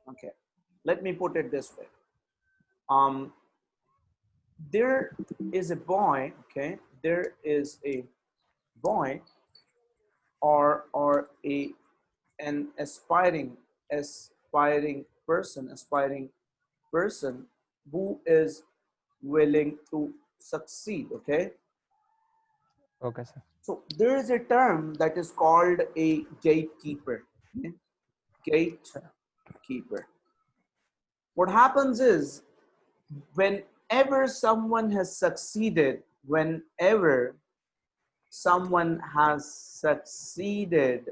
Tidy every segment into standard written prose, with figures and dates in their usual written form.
Okay, let me put it this way. Um, there is a boy. Okay, there is a boy or a an aspiring person who is willing to succeed. Okay, Okay, sir. so there is a term that is called a gatekeeper. Okay? Gatekeeper. What happens is, whenever someone has succeeded, whenever someone has succeeded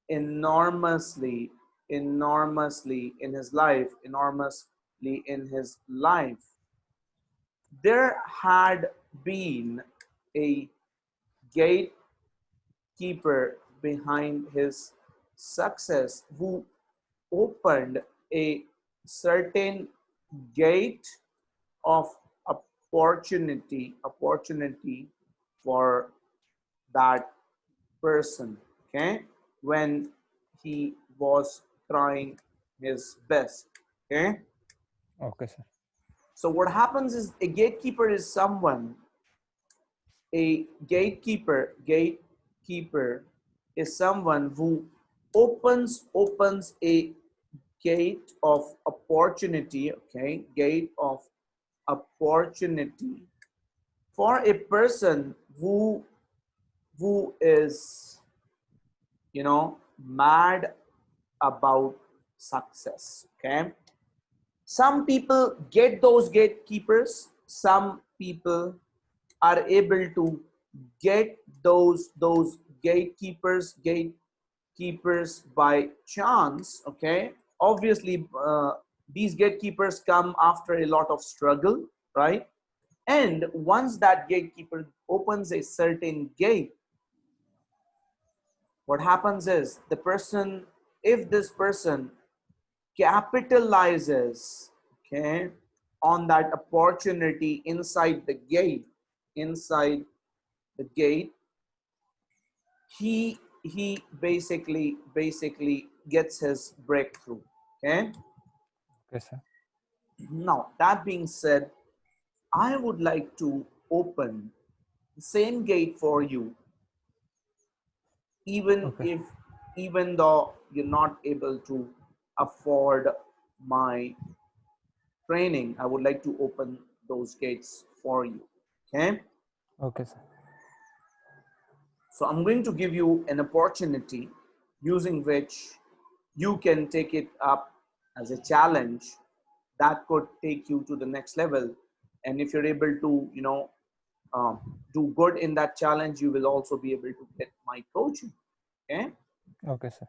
enormously, enormously in his life, enormously in his life, there had been a gatekeeper behind his success who opened a certain gate of opportunity for that person, okay, when he was trying his best. Okay, Okay, sir. so what happens is, a gatekeeper is someone, a gatekeeper is someone who opens a gate of opportunity, okay, gate of opportunity for a person who is, mad about success. Okay, some people get those gatekeepers, some people are able to get those gatekeepers by chance. Okay, obviously, these gatekeepers come after a lot of struggle, right? And once that gatekeeper opens a certain gate, what happens is, the person, if this person capitalizes, okay, on that opportunity inside the gate, he basically gets his breakthrough. Okay, Okay, sir. now that being said, I would like to open the same gate for you, even Okay, if even though you're not able to afford my training. I would like to open those gates for you. Okay, okay, sir. so I'm going to give you an opportunity using which you can take it up as a challenge that could take you to the next level. And if you're able to, do good in that challenge, you will also be able to get my coaching. Okay, Okay, sir.